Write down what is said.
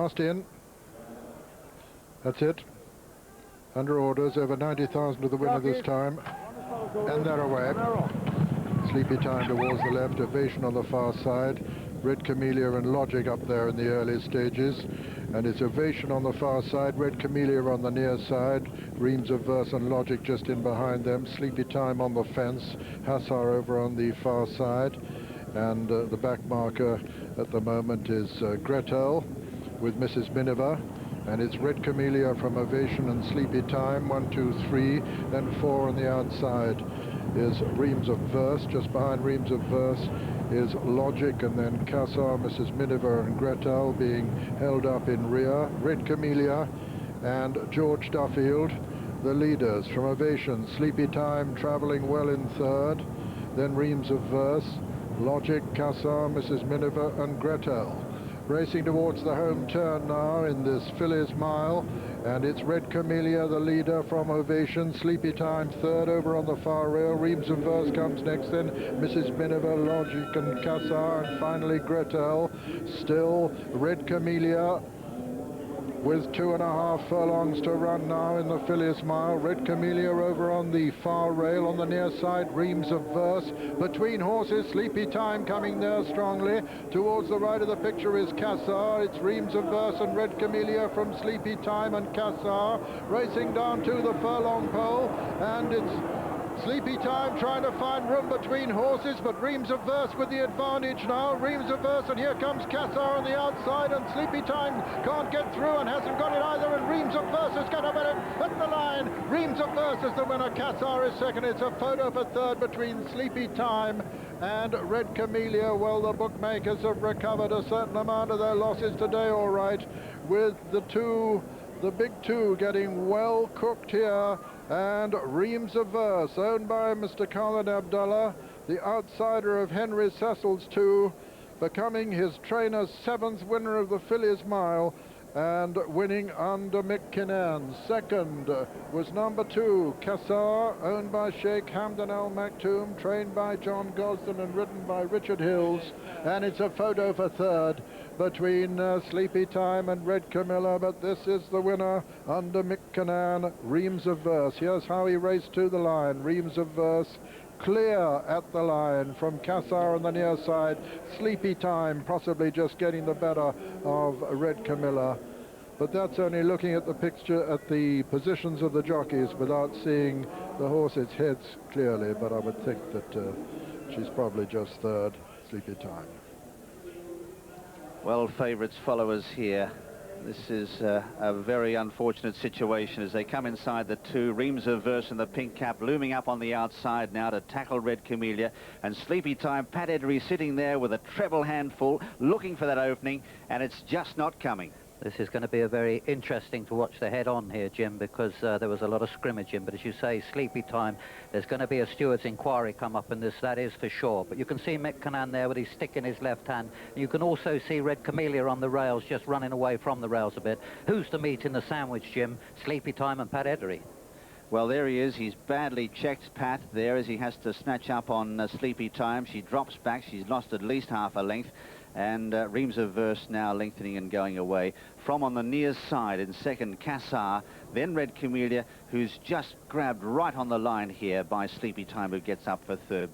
Last in. That's it. Under orders, over 90,000 to the winner this time. And they're away. Sleepytime towards the left, Ovation on the far side. Red Camellia and Logic up there in the early stages. And it's Ovation on the far side, Red Camellia on the near side, Reams of Verse and Logic just in behind them, Sleepytime on the fence, Khassah over on the far side. And the back marker at the moment is Gretel with Mrs. Miniver. And it's Red Camellia from Ovation and Sleepytime, 1, 2, 3, then 4 on the outside is Reams of Verse. Just behind Reams of Verse is Logic, and then Khassah, Mrs. Miniver and Gretel being held up in rear. Red Camellia and George Duffield, the leaders from Ovation. Sleepytime travelling well in third, then Reams of Verse, Logic, Khassah, Mrs. Miniver and Gretel. Racing towards the home turn now in this Fillies mile, and it's Red Camellia, the leader from Ovation. Sleepytime third over on the far rail. Reams of Verse comes next, then Mrs. Miniver, Logic and Khassah, and finally Gretel. Still Red Camellia with 2.5 furlongs to run now in the Fillies mile. Red Camellia over on the far rail. On the near side, Reams of Verse. Between horses, Sleepytime coming there strongly. Towards the right of the picture is Khassah. It's Reams of Verse and Red Camellia from Sleepytime and Khassah. Racing down to the furlong pole, and it's Sleepytime trying to find room between horses, but Reams of Verse with the advantage now. Reams of Verse, and here comes Khassah on the outside, and Sleepytime can't get through and hasn't got it either, and Reams of Verse is going to win it at the line. Reams of Verse is the winner, Khassah is second. It's a photo for third between Sleepytime and Red Camellia. Well, the bookmakers have recovered a certain amount of their losses today, all right, with the big two getting well cooked here. And Reams of Verse, owned by Mr. Khalid Abdullah, the outsider of Henry Cecil's two, becoming his trainer's 7th winner of the Fillies mile and winning under Mick Kinnan. Second was number 2, Khassah, owned by Sheikh Hamdan Al Maktoum, trained by John Gosden and ridden by Richard Hills. And it's a photo for third between Sleepytime and Red Camellia, but this is the winner under Mick Kinnan, Reams of Verse. Here's how he raced to the line. Reams of Verse clear at the line from Khassah on the near side. Sleepytime possibly just getting the better of Red Camellia. But that's only looking at the picture, at the positions of the jockeys without seeing the horses' heads clearly. But I would think that she's probably just third, Sleepytime. Well, favourites follow us here. This is a very unfortunate situation as they come inside the two. Reams of Verse in the pink cap looming up on the outside now to tackle Red Camellia, and Sleepytime, Pat Eddery sitting there with a treble handful looking for that opening, and it's just not coming. This is going to be a very interesting to watch the head-on here, Jim, because there was a lot of scrimmaging. But as you say, Sleepytime, there's going to be a steward's inquiry come up in this, that is for sure. But you can see Mick Kinnan there with his stick in his left hand. You can also see Red Camellia on the rails, just running away from the rails a bit. Who's to meet in the sandwich, Jim? Sleepytime and Pat Eddery. Well, there he is. He's badly checked, Pat, there, as he has to snatch up on Sleepytime. She drops back. She's lost at least half a length. And Reams of Verse now lengthening and going away. From on the near side in second, Khassah, then Red Camellia, who's just grabbed right on the line here by Sleepytime, who gets up for third.